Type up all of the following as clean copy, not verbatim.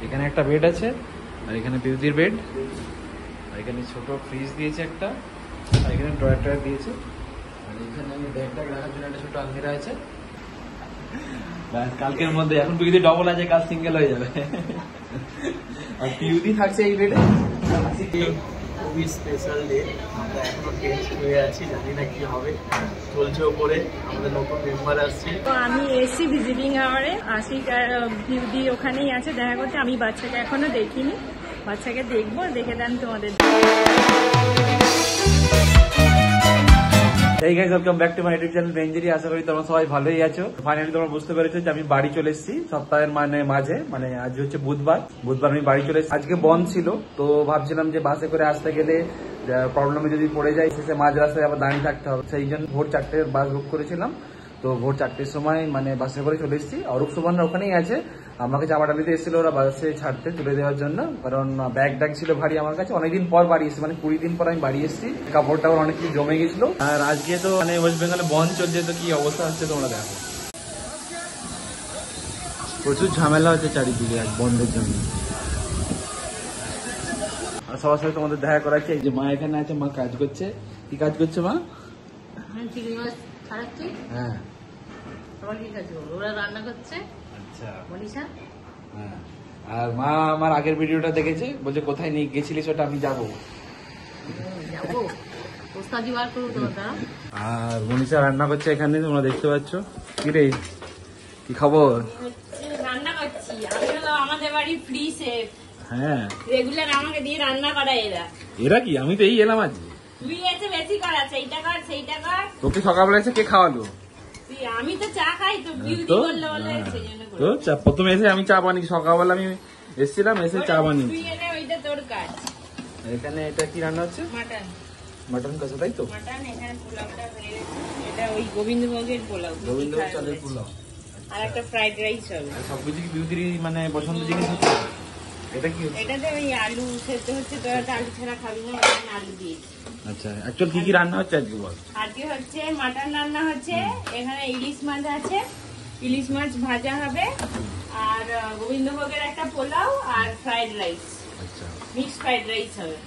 এখানে একটা বেড আছে, আর এখানে পিউদির বেড, আর এখানে ছোট ফ্রিজ দিয়েছে একটা, আর এখানে ড্রয়ার দিয়েছে, আর এখানে ব্যাগটা রাখার জন্য একটা ছোট আলমিরা আছে। কালকের মধ্যে এখন পিউদি ডবল আছে, কাল সিঙ্গেল হয়ে যাবে। আর পিউদি থাকছে এই বেডে। খুবই স্পেশাল ডে, আমরা এখনো টেস্ট হয়ে আছি, জানি না কি হবে, চলছে ওপরে আমাদের নতুন মেম্বার আসছে। তো আমি এসছি ভিজিটিং আওয়ারে, আশিক আর পিউদি ওখানেই আছে দেখা করতে। আমি বাচ্চাকে এখনো দেখিনি, বাচ্চাকে দেখবো, দেখে দেন তোমাদের। এই guys, welcome back to my YouTube channel বেঞ্জেরি। আশা করি তোমরা সবাই ভালোই আছো। ফাইনালি তোমরা বুঝতে পেরেছো যে আমি বাড়ি চলে এসেছি সপ্তাহের মাঝে, মানে আজ হচ্ছে বুধবার আমি বাড়ি চলে এসেছি। আজকে বন্ধ ছিল, তো ভাবছিলাম যে বাসে করে আসতে গেলে প্রবলেমে যদি পড়ে যায়, শেষে মাঝ রাস্তায় আবার দাঁড়িয়ে থাকতে হবে। সেই জন্য ভোর 4টের বাস বুক করেছিলাম। তো ভোর 4টের সময় মানে বাসে করে চলে এসেছি। অরূপ সুবর্ণা ওখানেই আছে, আমাকে চাপাটালিতে এসেছিল ওরা বাসে ছাড়তে, তুলে দেওয়ার জন্য, কারণ ব্যাগ ছিল ভারী আমার কাছে। অনেকদিন পর বাড়ি এসেছি, মানে 20 দিন পর আমি বাড়ি এসেছি। কাপড় টাপড় অনেক কিছু জমে গেছিল। আর আজকে তো মানে ওয়েস্ট বেঙ্গলে বন্ধ চলছে, তো কি অবস্থা হচ্ছে তোমরা দেখো। প্রচুর ঝামেলা হচ্ছে চারিদিকে আজ বন্ধের জন্য। আর সবার সাথে তোমাদের দেখা করাচ্ছি। এই যে মা এখানে আছে, মা কাজ করছে। কি কাজ করছে মা? হ্যাঁ, ওরা রান্না করছে। আচ্ছা, মনীষা। হ্যাঁ। আর মা আমার আগের ভিডিওটা দেখেছে, বলছে কোথায় নিয়ে গেছিলিস, ওটা আমি যাবো। আর মনীষা রান্না করছে এখানে, তোমরা দেখতে পাচ্ছ। কি রে, কি খবর? রান্না করছি, আমি হলো আমাদের বাড়ি ফ্রি শেফ। হ্যাঁ, রেগুলার আমাকে দিয়ে রান্না করায় এরা কি? আমি তো এই এলাম আজ। তুই এসে বেশি করাচ্ছে, এইটা কর সেইটা কর। তোকে সকালবেলা এসে কে খাওয়ালো? আমি তো চা খাই, তো বিউটি তো বললে বলে সেই জন্য করি। তো প্রথমে এসে আমি চা বানিয়েছি, সকালবেলা আমি এসেছিলাম, এসে চা বানিয়েছি। তুই এলে ওইটা তোর কাজ। এখানে এটা কি রান্না হচ্ছে? মাটন কষা, তাই তো? মাটন। এখানে পোলাওটা হয়ে গেছে, এটা ওই গোবিন্দভোগের পোলাও, গোবিন্দভোগ চালের পোলাও। আর একটা ফ্রাইড রাইস হবে। সবকিছু কি বিউটির মানে পছন্দ জিনিস হচ্ছে? এটা কি হচ্ছে? এটাতে ওই আলু সেদ্ধ হচ্ছে, তোরা তো আলু ছাড়া খাবি না, এখানে আলু দিয়েছি। আচ্ছা, অ্যাকচুয়ালি কি কি রান্না হচ্ছে আজকে বল? আজকে হচ্ছে মাটন রান্না হচ্ছে, এখানে ইলিশ মাছ আছে, ইলিশ মাছ ভাজা হবে, আর গোবিন্দভোগের একটা পোলাও আর ফ্রাইড রাইস, আচ্ছা, মিক্সড ফ্রাইড রাইস হবে।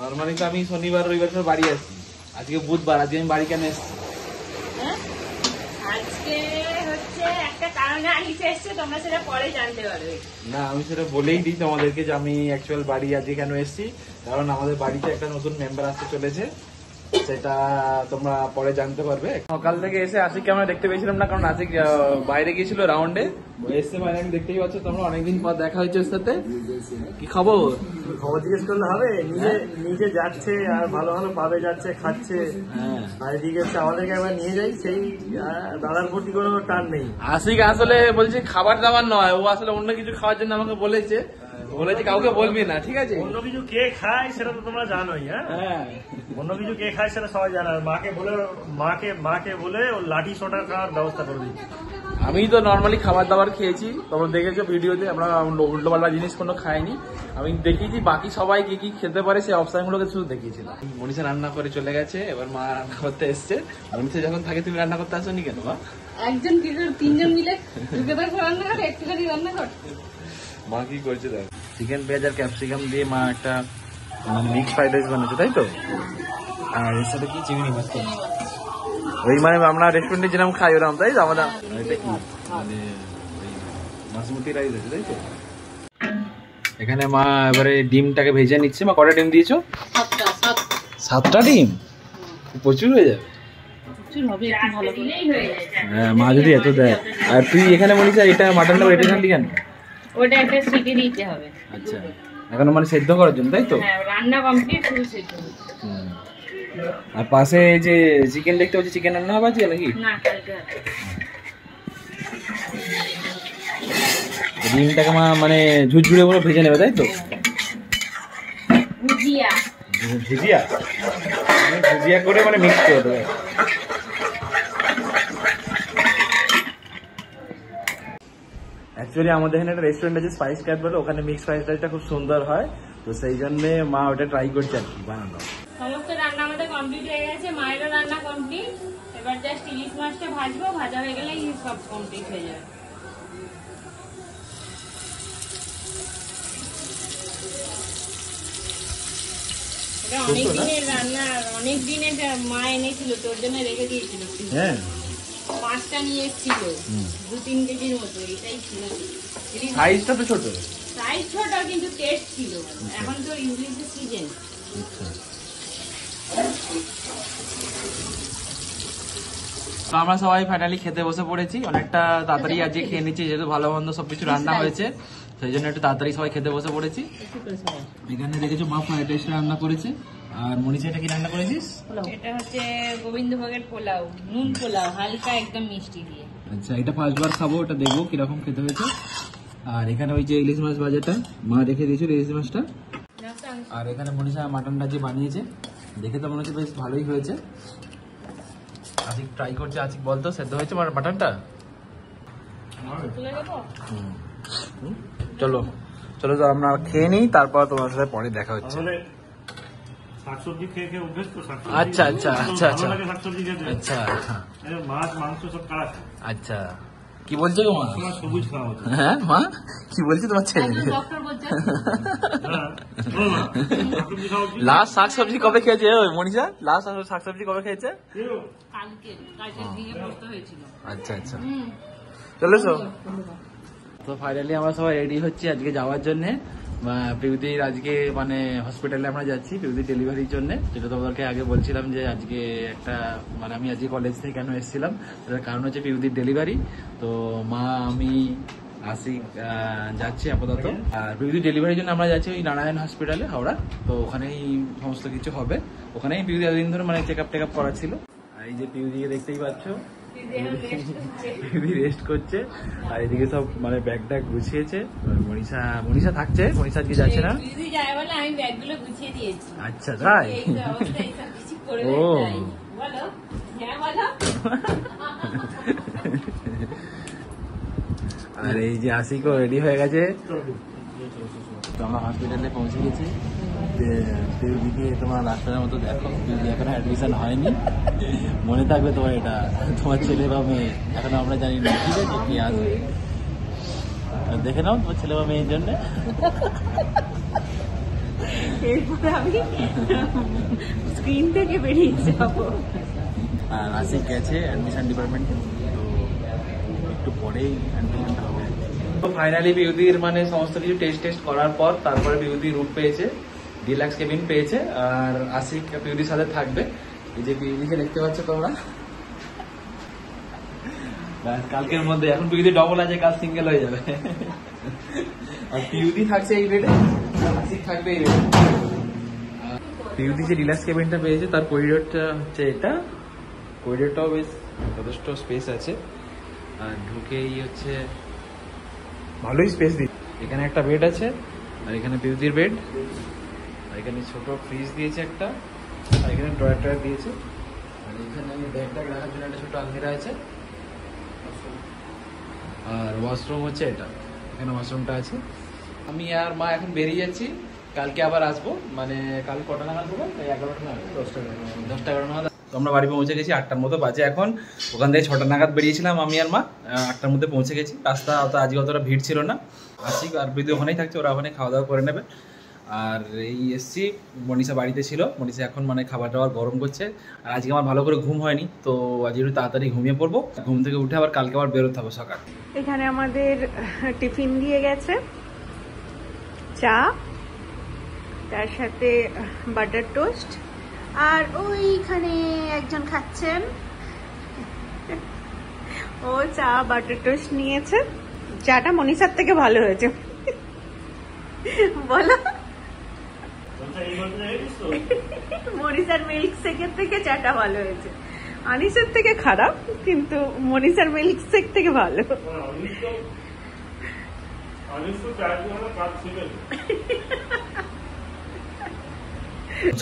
নর্মালি তো আমি শনিবার রবিবার করে বাড়ি আসি, আজকে বুধবার, আজকে আমি বাড়ি কেন এসেছি? হ্যাঁ, আজকে হচ্ছে একটা কারণে আলিফ এসছে, তোমরা সেটা পরে জানতে পারবে। না, আমি সেটা বলেই দিই তোমাদেরকে যে আমি অ্যাকচুয়াল বাড়ি আজকে কেন এসেছি, কারণ আমাদের বাড়িতে একটা নতুন মেম্বার আসতে চলেছে, সেটা তোমরা পরে জানতে পারবে। সকাল থেকে এসে আশিককে আমরা দেখতে পেয়েছিলাম না, কারণ আশিক বাইরে গিয়েছিল রাউন্ডে, এসছে বাইরে, আমি দেখতেই পাচ্ছ তোমরা, অনেকদিন পর দেখা হয়েছে ওর সাথে। কি খবর? খবর জিজ্ঞেস করলে হবে? নিজে যাচ্ছে আর ভালো ভালো পাবে যাচ্ছে, খাচ্ছে। হ্যাঁ, আর এদিকে আমাদেরকে একবার নিয়ে যাই, সেই দাদার প্রতি কোনো টান নেই। আশিক আসলে বলছে খাবার দাবার নয়, ও আসলে অন্য কিছু খাওয়ার জন্য আমাকে বলেছে কাউকে বলবি না, ঠিক আছে? অন্য কিছু কে খায় সেটা তো তোমরা জানোই। হ্যাঁ, অন্য কিছু কে খায় সেটা সবাই জানে। মাকে বলে ওর লাঠি সোটা খাওয়ার ব্যবস্থা করে দিই। আমি তো নর্মালি খাবার দাবার খেয়েছি, তোমরা দেখেছো ভিডিওতে, আমরা উল্টো পাল্টা জিনিস কোনো খাইনি। আমি দেখিয়েছি বাকি সবাই কি কি খেতে পারে, সেই অপশন গুলোকে শুধু দেখিয়েছিলাম। মনীষা রান্না করে চলে গেছে, এবার মা রান্না করতে এসছে। মনীষা যখন থাকে, তুমি রান্না করতে আসোনি কেন মা? একজন কি করে তিনজন মিলে ঢুকে থাকবো রান্না করে, একটুখানি রান্না কর। মা কি করছে দেখ, চিকেন পেঁয়াজ আর ক্যাপসিকাম দিয়ে মা একটা মিক্স ফ্রাইড রাইস বানাচ্ছে, তাই তো? আর এর সাথে কি চিংড়ি মাছ? ওই মানে আমরা রেস্টুরেন্টে যেরকম খাই ওরকম, তাই তো? আমাদের এটা কি মানে বাসমতি রাইস আছে, তাই তো? এখানে মা এবারে ডিমটাকে ভেজে নিচ্ছে। মা কটা ডিম দিয়েছো? 7টা ডিম? প্রচুর হয়ে যাবে। হ্যাঁ, মা যদি এত দেয়। আর তুই এখানে বলিস এটা মাটনটা রেটে জানলি কেন? ওটা একটা সিটি দিতে হবে। আচ্ছা, এখন মানে সেদ্ধ করার জন্য, তাই তো? হ্যাঁ, রান্না কমপ্লিট, শুধু সেদ্ধ। আর পাশে এই যে চিকেন দেখতে পাচ্ছি, চিকেন রান্না হবে আজকে নাকি? না, কালকে। ডিমটাকে মা মানে ঝুরঝুরে করে ভেজে নেবে, তাই তো? ভুজিয়া ভুজিয়া করে মানে মিক্স করে দেবে। অ্যাকচুয়ালি আমাদের এখানে একটা রেস্টুরেন্ট আছে স্পাইস ক্যাট বলে, ওখানে মিক্স ফ্রাইড রাইসটা খুব সুন্দর হয়, তো সেই জন্য মা ওটা ট্রাই করছে আর কি বানানো। সমস্ত রান্না আমাদের কমপ্লিট হয়ে গেছে, মায়েরও রান্না কমপ্লিট। এবার জাস্ট ইলিশ মাছটা ভাজবো, ভাজা হয়ে গেলেই সব কমপ্লিট হয়ে যাবে। এটা অনেক দিনের রান্না, অনেক দিনের মা এনেছিল, তোর জন্য রেখে দিয়েছিল। হ্যাঁ, 5টা নিয়ে এসেছিল, 2-3 কেজির মতো। এটাই ছিল, সাইজটা তো ছোট। সাইজ ছোট কিন্তু টেস্ট ছিল। এখন তো ইংলিশের সিজন। তো আমরা সবাই ফাইনালি খেতে বসে পড়েছি। অনেকটা তাড়াতাড়ি আজকে খেয়ে নিচ্ছি, যেহেতু ভালো মন্দ সবকিছু রান্না হয়েছে, সেই জন্য একটু তাড়াতাড়ি সবাই খেতে বসে পড়েছি। এখানে দেখেছো মা ফ্রাইড রাইস রান্না করেছে, আর মনীষা এটা কি রান্না করেছিস? এটা হচ্ছে গোবিন্দভোগের পোলাও, নুন পোলাও, হালকা একদম মিষ্টি দিয়ে। আচ্ছা, এটা ফার্স্টবার খাবো, এটা দেখবো কিরকম খেতে হয়েছে। আর এখানে ওই যে ইলিশ মাছ ভাজাটা মা রেখে দিয়েছিল, ইলিশ মাছটা। আর এখানে মনীষা মাটনটা যে বানিয়েছে, দেখে তো মনে হচ্ছে বেশ ভালোই হয়েছে। আজকে ট্রাই করছে। আজকে বলতো সেদ্ধ হয়েছে মাটনটা? চলো চলো, তো আমরা খেয়ে নিই, তারপর তোমার সাথে পরে দেখা হচ্ছে। শাকসবজি খেয়ে খেয়ে অভ্যেস তো, আচ্ছা আচ্ছা আচ্ছা আচ্ছা শাকসবজি খেতে। আচ্ছা মাছ মাংস সব খারাপ। আচ্ছা, কি বলছো গো মা? সবুজ খাওয়া হতো। হ্যাঁ মা, কি বলছি তোমার ছেলে? ডক্টর বলছে লাস্ট শাকসবজি কবে খেয়েছে ওই মনীষা? লাস্ট শাকসবজি কবে খেয়েছে? কালকে দিয়ে করতে হয়েছিল। আচ্ছা আচ্ছা, চলো। তো ফাইনালি আমরা সবাই রেডি হচ্ছি আজকে যাওয়ার জন্য। পিউদির আজকে মানে হসপিটালে আমরা যাচ্ছি পিউদির ডেলিভারির জন্য। যেটা তোমাদেরকে আগে বলছিলাম যে আজকে একটা মানে আমি আজকে কলেজ থেকে কেন এসেছিলাম, তার কারণ হচ্ছে পিউদির ডেলিভারি। তো মা আমি আশিক যাচ্ছি আপাতত। আর পিউদির ডেলিভারির জন্য আমরা যাচ্ছি ওই নারায়ণ হসপিটালে হাওড়া। তো ওখানেই সমস্ত কিছু হবে, ওখানেই পিউদি এতদিন ধরে মানে চেক আপ করা ছিল। আর এই যে পিউদিকে দেখতেই পাচ্ছ, রেস্ট করছে। আর এদিকে সব মানে ব্যাগ ট্যাগ গুছিয়েছে। মনীষা থাকছে, মনীষা আজকে যাচ্ছে না। আমি ব্যাগগুলো গুছিয়ে দিয়েছি। আচ্ছা তাই? ও আর এই যে আশিকও রেডি হয়ে গেছে। তো আমরা হসপিটালে পৌঁছে গেছি। পিউদিকে তোমার ডাক্তারের মতো দেখো, পিউদি এখনো অ্যাডমিশন হয়নি। মনে থাকবে তোমার, এটা তোমার ছেলে বা মেয়ে এখনো আমরা জানি না, ঠিক আছে? কি আসবে দেখে নাও তোমার ছেলে বা মেয়ের জন্য। এরপরে আমি স্ক্রিন থেকে বেরিয়ে যাবো। আর আশিক গেছে অ্যাডমিশন ডিপার্টমেন্টে, তো একটু পরেই অ্যাডমিশনটা হবে। তো ফাইনালি পিউদির মানে সমস্ত কিছু টেস্ট করার পর তারপরে পিউদি রুম পেয়েছে, ডিলাক্স কেবিন পেয়েছে। আর আশিক পিউদির সাথে থাকবে। এই যে পিউদিকে দেখতে পাচ্ছ তোমরা, কালকের মধ্যে এখন পিউদি ডবল আছে, কাল সিঙ্গেল হয়ে যাবে। আর পিউদি থাকছে এই বেডে, আশিক থাকবে এই বেডে। পিউদি যে ডিলাক্স কেবিনটা পেয়েছে তার করিডোরটা হচ্ছে এটা। করিডোরটাও বেশ যথেষ্ট স্পেস আছে। আর ঢুকেই হচ্ছে ভালোই স্পেস দিচ্ছে। এখানে একটা বেড আছে, আর এখানে পিউদির বেড, আর এখানে ছোট ফ্রিজ দিয়েছে একটা, আর এখানে ড্রয়ার দিয়েছে। আর এখানে ব্যাগ রাখার জন্য একটা ছোট আলমিরা আছে। আর ওয়াশরুম হচ্ছে এটা, এখানে ওয়াশরুমটা আছে। আমি আর মা এখন বেরিয়ে যাচ্ছি, কালকে আবার আসবো। মানে কাল কটা নাগাদ হবে? 11টা নাগাদ, 10টা-11টা নাগাদ। তো আমরা বাড়ি পৌঁছে গেছি 8টার মতো বাজে এখন। ওখান থেকে 6টা নাগাদ বেরিয়েছিলাম আমি আর মা, 8টার মধ্যে পৌঁছে গেছি। রাস্তা আজকে অতটা ভিড় ছিল না। আশিক আর বৃদ্ধি ওখানেই থাকছে, ওরা ওখানে খাওয়া দাওয়া করে নেবে। আর এই এসছি, মনীষা বাড়িতে ছিল। মনীষা এখন মানে খাবার দাবার গরম করছে। আর আজকে আমার ভালো করে ঘুম হয়নি, তো আজকে একটু তাড়াতাড়ি ঘুমিয়ে পড়বো। ঘুম থেকে উঠে আবার কালকে আবার বেরোতে হবে সকাল। এখানে আমাদের টিফিন দিয়ে গেছে, চা, তার সাথে বাটার টোস্ট। আর ওইখানে একজন খাচ্ছেন, ও চা বাটার টোস্ট নিয়েছে। চাটা মনীষার থেকে ভালো হয়েছে, বলো? মনীষার মিল্ক শেকের থেকে চাটা ভালো হয়েছে। আনিসের থেকে খারাপ, কিন্তু মনীষার মিল্ক শেক থেকে ভালো।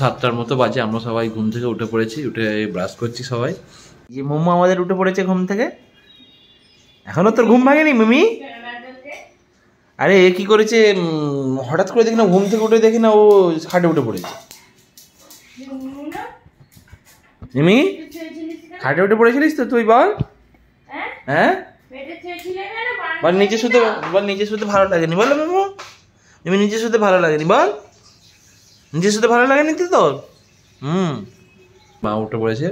7টার মতো বাজে, আমরা সবাই ঘুম থেকে উঠে পড়েছি। উঠে ব্রাশ করছি সবাই। যে মোমো আমাদের উঠে পড়েছে ঘুম থেকে। এখনো তোর ঘুম ভাঙেনি মিমি? আরে এ কি করেছে, হঠাৎ করে দেখি না ঘুম থেকে উঠে দেখি না ও খাটে উঠে পড়েছে। মিমি, খাটে উঠে পড়েছিলিস তো তুই? বল। হ্যাঁ বল, নিচে শুতে ভালো লাগেনি? বলো মিমু, নিচে শুতে ভালো লাগেনি? বল। নিজের সাথে ভালো লাগেনি তো তোর? মা উঠে পড়েছে।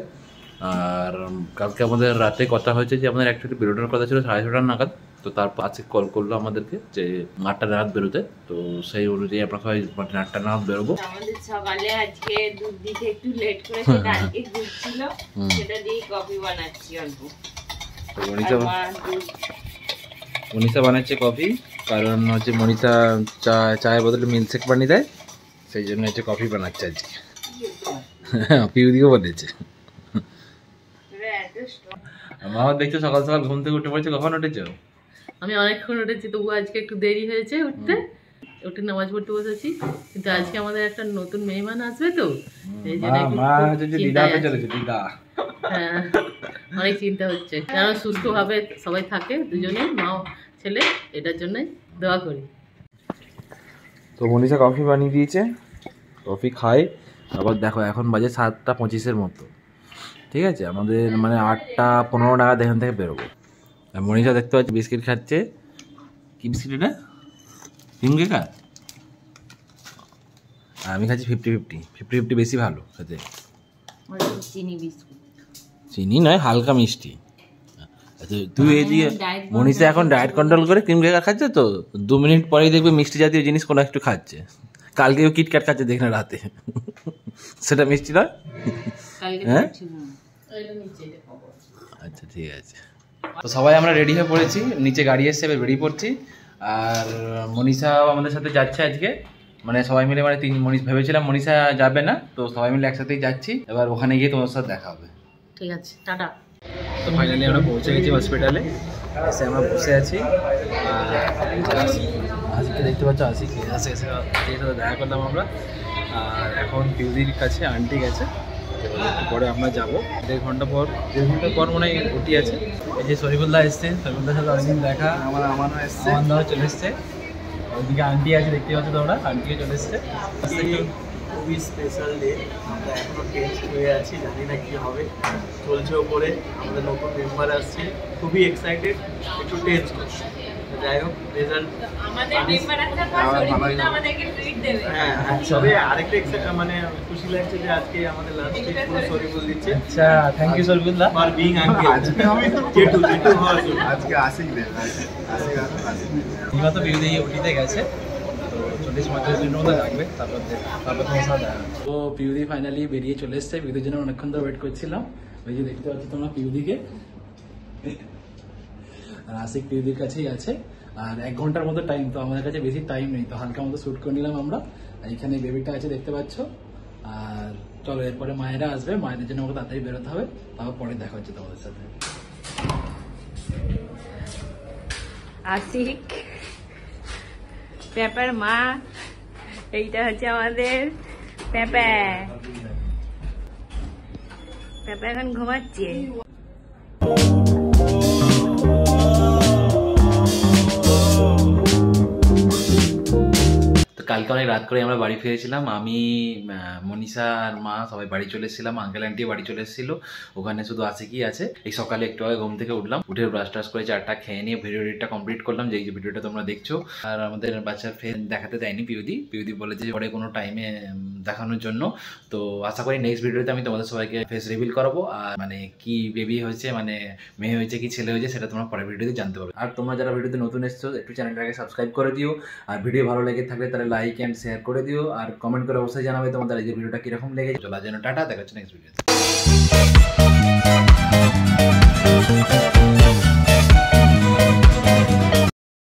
আর কালকে আমাদের রাতে কথা হয়েছে যে আমাদের অ্যাকচুয়ালি বেরোনোর কথা ছিল 6:30 নাগাদ। তো তারপর আজকে কল করলো আমাদেরকে যে 8টা নাগাদ বেরোতে। তো সেই অনুযায়ী আমরা সবাই 8টা নাগাদ বেরোবো। আমাদের সকালে আজকে দুধ দিতে একটু লেট করেছে, কালকে দুধ ছিল সেটা দিয়ে কফি বানাচ্ছি অল্প। তো মনীষা বানাচ্ছে কফি, কারণ হচ্ছে মনীষা চায়ের বদলে মিল্কশেক বানিয়ে দেয়, সেই জন্য হচ্ছে কফি বানাচ্ছে আজকে। পিউদিও বলেছে। মা দেখছো সকাল সকাল ঘুম থেকে উঠে পড়েছে। কখন উঠেছো? আমি অনেকক্ষণ উঠেছি, তবু আজকে একটু দেরি হয়েছে উঠতে। উঠে নামাজ পড়তে বসেছি, কিন্তু আজকে আমাদের একটা নতুন মেহমান আসবে, তো এই জন্য হ্যাঁ অনেক চিন্তা হচ্ছে। যেন সুস্থভাবে সবাই থাকে, দুজনে মা ছেলে, এটার জন্য দোয়া করি। তো মনীষা কফি বানিয়ে দিয়েছে, কফি খাই। আবার দেখো এখন বাজে 7:25 মতো, ঠিক আছে? আমাদের মানে 8:15 নাগাদ এখান থেকে বেরোবো। আর মনীষা দেখতে পাচ্ছি বিস্কিট খাচ্ছে। কি বিস্কিট এটা? ক্রিম কেকার। আর আমি খাচ্ছি 50-50 বেশি ভালো খেতে। চিনি বিস্কুট, চিনি নয়, হালকা মিষ্টি। আচ্ছা তুই এদিকে মনীষা এখন ডায়েট কন্ট্রোল করে ক্রিম কেকার খাচ্ছে, তো 2 মিনিট পরেই দেখবে মিষ্টি জাতীয় জিনিস কোনো একটু খাচ্ছে। কালকেও কিটক্যাট খাচ্ছে দেখলে রাতে, সেটা মিষ্টি নয়? হ্যাঁ আচ্ছা ঠিক আছে। তো সবাই আমরা রেডি হয়ে পড়েছি, নিচে গাড়ি এসছে, এবার বেরিয়ে পড়ছি। আর মনীষাও আমাদের সাথে যাচ্ছে আজকে, মানে সবাই মিলে, মানে ভেবেছিলাম মনীষা যাবে না, তো সবাই মিলে একসাথেই যাচ্ছি। এবার ওখানে গিয়ে তোমার সাথে দেখা হবে। ঠিক আছে, টাটা। তো ফাইনালি আমরা পৌঁছে গেছি হসপিটালে, এসে আমরা বসে আছি। আশিককে দেখতে পাচ্ছ, আশিক এসে সাথে দেখা করলাম আমরা। আর এখন পিউদির কাছে আন্টি গেছে, পরে আমরা যাবো 1.5 ঘন্টা পর, 1.5 ঘন্টা পর মনে হয় ওটি আছে। এই যে শরীফুল্লাহ এসছে, শরীফুল্লাহর সাথে অনেকদিন দেখা। আমানও এসছে, আমানও চলে এসছে। ওইদিকে আন্টি আছে, দেখতে পাচ্ছ তোমরা, আন্টিও চলে এসছে। খুবই স্পেশাল ডে, আমরা এখনো টেন্স হয়ে আছি, জানি না কি হবে, চলছে ওপরে। আমাদের নতুন মেম্বার আসছে, খুবই এক্সাইটেড, একটু টেন্স করছে। যাই হোক, রেজাল্ট আমাদের মেম্বার আসার পর শরীফুল্লাহ আমাদেরকে ট্রিট দেবে। হ্যাঁ, তবে আরেকটা মানে খুশি লাগছে যে আজকে আমাদের লাস্ট ট্রিট পুরো শরীফুল দিচ্ছে। আচ্ছা, thank you Sharifullah for being uncle. জেটু হওয়ার জন্য আজকে আসিক দেন, দিবা তো পিউদি ওটিতে গেছে, তো 40-45 মিনিট মতো লাগবে, তারপর তোমার সাথে দেখা। তো পিউদি ফাইনালি বেরিয়ে চলে এসছে। পিউদির জন্য অনেকক্ষণ ধরে ওয়েট করছিলাম। ওই যে দেখতে পাচ্ছি তোমরা পিউদিকে, আর আশিক পিউদির কাছেই আছে। আর 1 ঘন্টার মতো টাইম, তো আমাদের কাছে বেশি টাইম নেই, তো হালকা মতো শ্যুট করে নিলাম আমরা। আর এখানে বেবিটা আছে দেখতে পাচ্ছ। আর চলো এরপরে মায়েরা আসবে, মায়েদের জন্য আমাকে তাড়াতাড়ি বেরোতে হবে, তারপর পরে দেখা হচ্ছে তোমাদের সাথে। আশিক, পেপার মা, এইটা হচ্ছে আমাদের পেপা। পেপা এখন ঘুমাচ্ছে। কালকে অনেক রাত করে আমরা বাড়ি ফিরেছিলাম। আমি, মনীষা আর মা সবাই বাড়ি চলে এসেছিলাম। আঙ্কেল আন্টিও বাড়ি চলে এসেছিল। ওখানে শুধু আশিকই আছে। এই সকালে একটু আগে ঘুম থেকে উঠলাম, উঠে ব্রাশ টাশ করে চারটা খেয়ে নিয়ে ভিডিও এডিটটা কমপ্লিট করলাম, যে ভিডিওটা তোমরা দেখছো। আর আমাদের বাচ্চার ফেস দেখাতে দেয়নি পিউদি বলেছে যে পরে কোনো টাইমে দেখানোর জন্য। তো আশা করি নেক্সট ভিডিওতে আমি তোমাদের সবাইকে ফেস রিভিল করাবো। আর মানে কি বেবি হয়েছে, মানে মেয়ে হয়েছে কি ছেলে হয়েছে, সেটা তোমরা পরের ভিডিওতে জানতে পারবে। আর তোমরা যারা ভিডিওতে নতুন এসছো, একটু চ্যানেলটাকে সাবস্ক্রাইব করে দিও। আর ভিডিও ভালো লেগে থাকলে তাহলে লাইক অ্যান্ড শেয়ার করে দিও। আর কমেন্ট করে অবশ্যই জানাবে তোমাদের এই ভিডিওটা কিরকম লেগেছে। চলার জন্য টাটা, দেখা হচ্ছে নেক্সট ভিডিওতে।